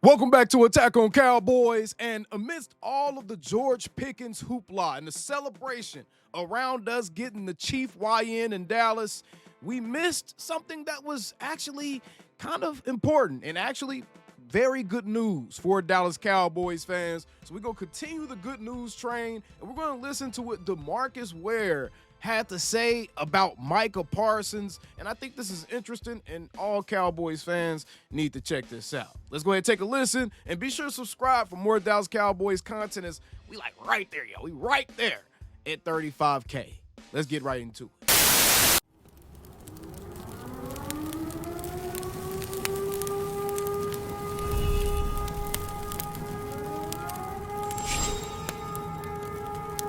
Welcome back to Attack on Cowboys. And amidst all of the George Pickens hoopla and the celebration around us getting the Chief YN in Dallas, we missed something that was actually kind of important and actually very good news for Dallas Cowboys fans. So we're going to continue the good news train, and we're going to listen to what Demarcus Ware had to say about Micah Parsons. And I think this is interesting, and all Cowboys fans need to check this out. Let's go ahead and take a listen, and be sure to subscribe for more Dallas Cowboys content. As we like right there, y'all. We right there at 35K. Let's get right into it.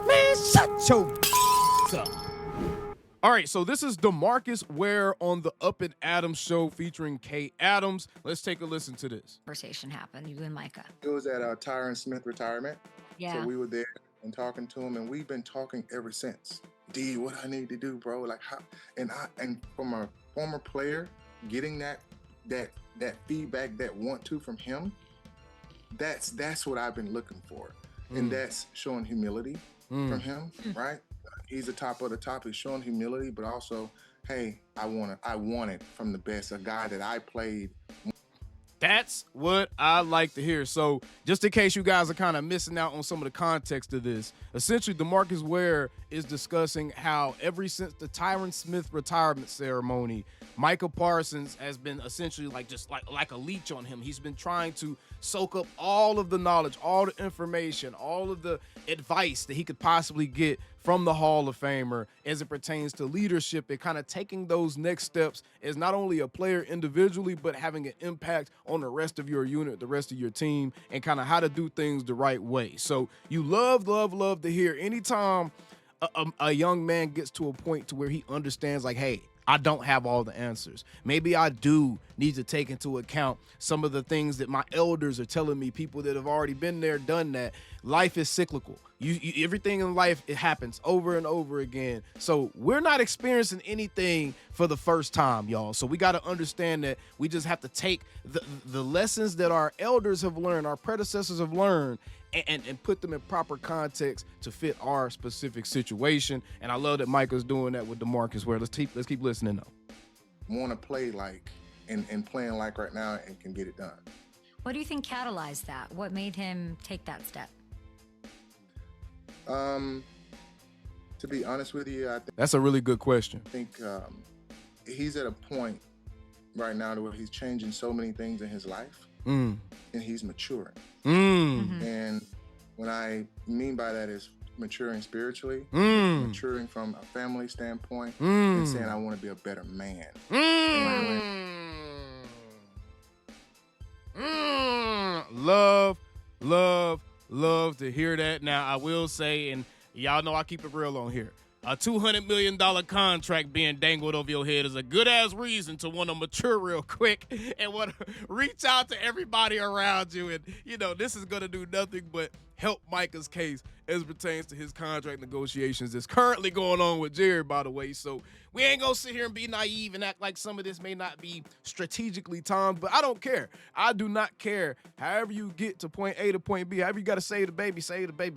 Man, shut your up. All right, so this is Demarcus Ware on the Up and Adams show featuring Kay Adams. Let's take a listen to this. Conversation happened, you and Micah. It was at Tyron Smith retirement. Yeah. So we were there and talking to him, and we've been talking ever since. D, what I need to do, bro? Like how? And from a former player, getting that feedback, that want to from him. That's what I've been looking for, and that's showing humility from him, right? He's the top of the top. He's showing humility, but also, hey, I want it from the best, a guy that I played. That's what I like to hear. So just in case you guys are kind of missing out on some of the context of this, essentially Demarcus Ware is discussing how ever since the Tyron Smith retirement ceremony, Micah Parsons has been essentially like a leech on him. He's been trying to soak up all of the knowledge, all the information, all of the advice that he could possibly get from the Hall of Famer as it pertains to leadership and kind of taking those next steps as not only a player individually, but having an impact on the rest of your unit, the rest of your team, and kind of how to do things the right way. So you love to hear anytime a young man gets to a point to where he understands like, hey, I don't have all the answers. Maybe I do need to take into account some of the things that my elders are telling me, people that have already been there, done that. Life is cyclical. Everything in life, it happens over and over again. So we're not experiencing anything for the first time, y'all. So we got to understand that we just have to take the lessons that our elders have learned, our predecessors have learned, and put them in proper context to fit our specific situation. And I love that Micah's doing that with Demarcus Ware. Let's keep listening though. Want to play like and playing like right now and can get it done. What do you think catalyzed that? What made him take that step? To be honest with you, I That's a really good question. think he's at a point right now where he's changing so many things in his life, and he's maturing. And what I mean by that is maturing spiritually, maturing from a family standpoint, and saying I want to be a better man. Love to hear that. Now, I will say, and y'all know I keep it real on here, a $200 million contract being dangled over your head is a good-ass reason to want to mature real quick and want to reach out to everybody around you. And, this is going to do nothing but help Micah's case as it pertains to his contract negotiations that's currently going on with Jared, by the way. So we ain't going to sit here and be naive and act like some of this may not be strategically timed, but I don't care. I do not care. However you get to point A to point B, however you got to save the baby,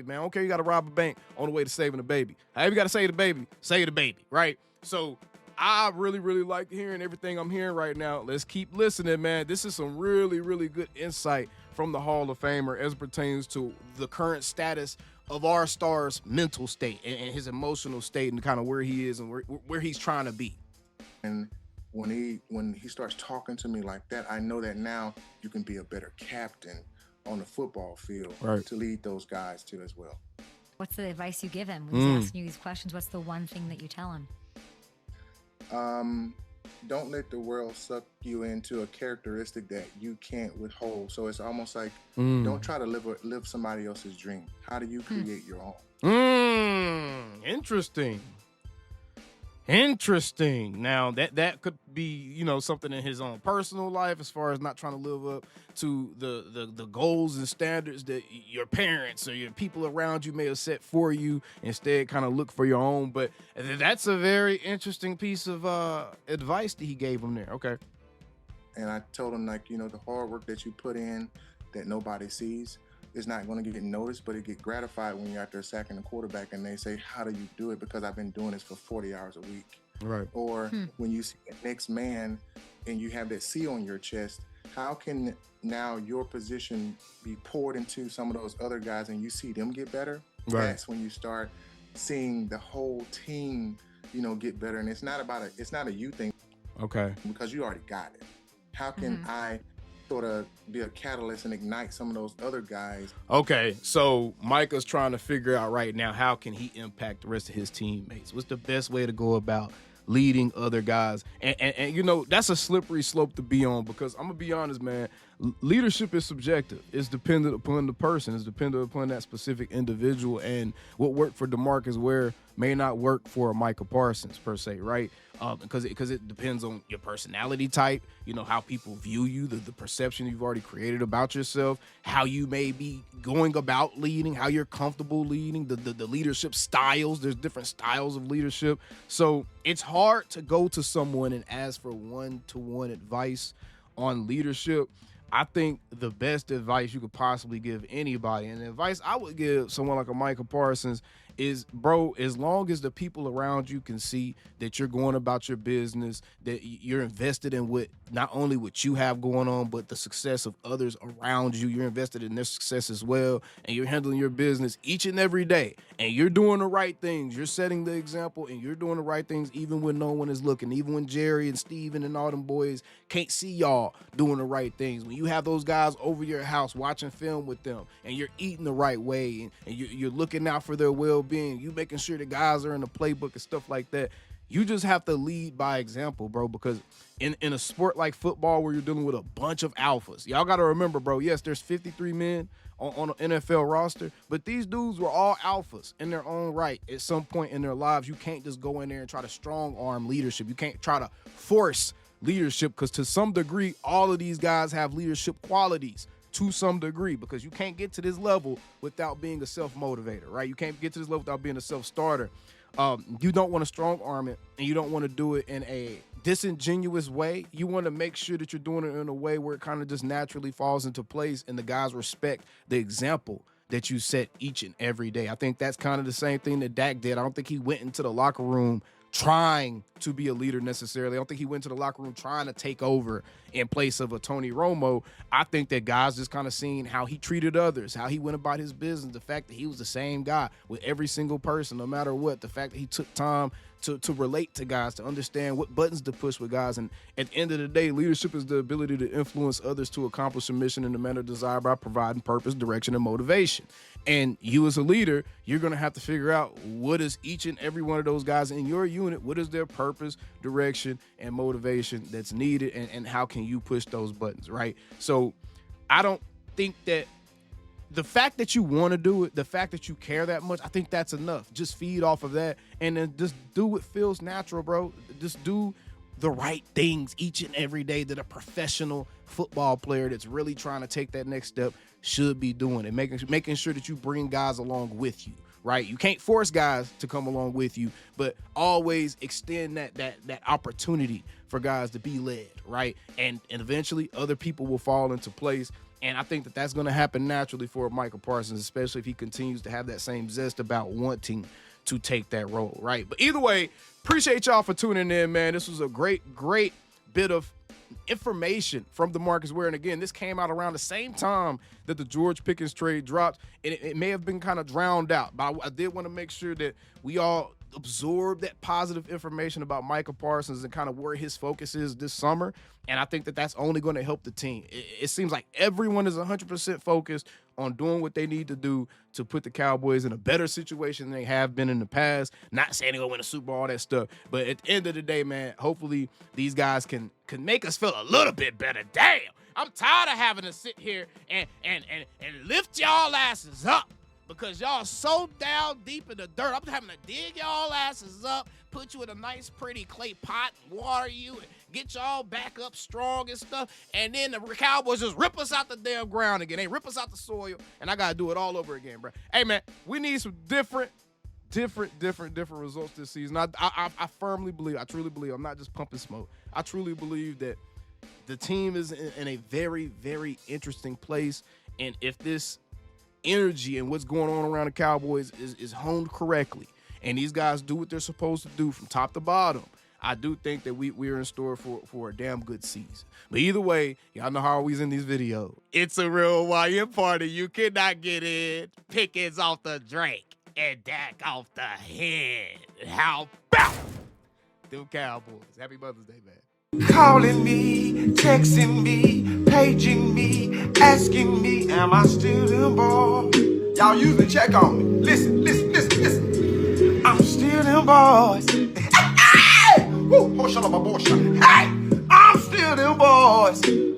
man. I don't care you got to rob a bank on the way to saving the baby. However you got to save the baby, right? So I really, really like hearing everything I'm hearing right now. Let's keep listening, man. This is some really, really good insight from the Hall of Famer as it pertains to the current status of our star's mental state and his emotional state and kind of where he is and where he's trying to be. And when he starts talking to me like that, I know that now you can be a better captain on the football field to lead those guys too as well. What's the advice you give him when he's asking you these questions? What's the one thing that you tell him? Don't let the world suck you into a characteristic that you can't withhold. So it's almost like don't try to live somebody else's dream. How do you create your own? Interesting. Now that could be, something in his own personal life as far as not trying to live up to the goals and standards that your parents or your people around you may have set for you. Instead, kind of look for your own. But that's a very interesting piece of advice that he gave him there. Okay. And I told him, the hard work that you put in, that nobody sees. It's not going to get noticed, but it get gratified when you're out there sacking the quarterback and they say, how do you do it? Because I've been doing this for 40 hours a week. Right. Or when you see the next man and you have that C on your chest, how can now your position be poured into some of those other guys and you see them get better? Right. That's when you start seeing the whole team, get better. And it's not a you thing. Okay. Because you already got it. How can I sort of be a catalyst and ignite some of those other guys? Okay, so Micah's trying to figure out right now, how can he impact the rest of his teammates? What's the best way to go about leading other guys? And that's a slippery slope to be on, because I'm going to be honest, man, leadership is subjective. It's dependent upon the person. It's dependent upon that specific individual, and what worked for Demarcus Ware may not work for Micah Parsons per se, right? Because it depends on your personality type, how people view you, the perception you've already created about yourself, how you may be going about leading, how you're comfortable leading, the leadership styles. There's different styles of leadership. So it's hard to go to someone and ask for one-to-one advice on leadership. I think the best advice you could possibly give anybody, and the advice I would give someone like a Micah Parsons, is, bro, as long as the people around you can see that you're going about your business, that you're invested in not only what you have going on, but the success of others around you. You're invested in their success as well, and you're handling your business each and every day, and you're doing the right things. You're setting the example, and you're doing the right things even when no one is looking, even when Jerry and Steven and all them boys can't see y'all doing the right things. When you have those guys over your house watching film with them, and you're eating the right way, and you're looking out for their well-being, you making sure the guys are in the playbook and stuff like that. You just have to lead by example, bro, because in a sport like football where you're dealing with a bunch of alphas, y'all got to remember, bro, yes, there's 53 men on an NFL roster, but these dudes were all alphas in their own right at some point in their lives. You can't just go in there and try to strong arm leadership. You can't try to force leadership, because to some degree, all of these guys have leadership qualities to some degree, because you can't get to this level without being a self-motivator, right? You can't get to this level without being a self-starter. You don't want to strong arm it, and you don't want to do it in a disingenuous way. You want to make sure that you're doing it in a way where it kind of just naturally falls into place and the guys respect the example that you set each and every day. I think that's kind of the same thing that Dak did. I don't think he went into the locker room trying to be a leader necessarily. I don't think he went to the locker room trying to take over in place of a Tony Romo. I think that guys just kind of seen how he treated others, how he went about his business, the fact that he was the same guy with every single person, no matter what, the fact that he took time to relate to guys, to understand what buttons to push with guys. And at the end of the day, leadership is the ability to influence others to accomplish a mission in the manner desired by providing purpose, direction, and motivation. And you as a leader, you're going to have to figure out what is each and every one of those guys in your unit, what is their purpose, direction, and motivation that's needed, and how can you push those buttons, right? So I don't think that the fact that you want to do it, the fact that you care that much, I think that's enough. Just feed off of that, and then just do what feels natural, bro. Just do the right things each and every day that a professional football player that's really trying to take that next step should be doing, and making sure that you bring guys along with you, right? You can't force guys to come along with you, but always extend that opportunity for guys to be led, right? And eventually other people will fall into place. And I think that that's going to happen naturally for Micah Parsons, especially if he continues to have that same zest about wanting to take that role, right? But either way, appreciate y'all for tuning in, man. This was a great bit of information from Demarcus Ware. And again, this came out around the same time that the George Pickens trade dropped, and it may have been kind of drowned out, but I did want to make sure that we all absorb that positive information about Micah Parsons and kind of where his focus is this summer. And I think that that's only going to help the team. It seems like everyone is 100% focused on doing what they need to do to put the Cowboys in a better situation than they have been in the past. Not saying they're going to win a Super Bowl, all that stuff. But at the end of the day, man, hopefully these guys can make us feel a little bit better. Damn, I'm tired of having to sit here and lift y'all asses up, because y'all so down deep in the dirt. I'm having to dig y'all asses up, put you in a nice, pretty clay pot, water you, and get y'all back up strong and stuff. And then the Cowboys just rip us out the damn ground again. They rip us out the soil, and I got to do it all over again, bro. Hey, man, we need some different results this season. I firmly believe, I truly believe, I'm not just pumping smoke. I truly believe that the team is in a very, very interesting place. And if this energy and what's going on around the Cowboys is honed correctly, and these guys do what they're supposed to do from top to bottom, I do think that we're in store for a damn good season. But either way, y'all know how always in these videos. It's a real Hawaiian party. You cannot get in. Pickens off the Drake and Dak off the head. How about them Cowboys? Happy Mother's Day, man. Calling me, texting me, paging me, asking me, am I still them boys? Y'all usually check on me. Listen. I'm still them boys. Hey! Woo! Hey! I'm still them boys.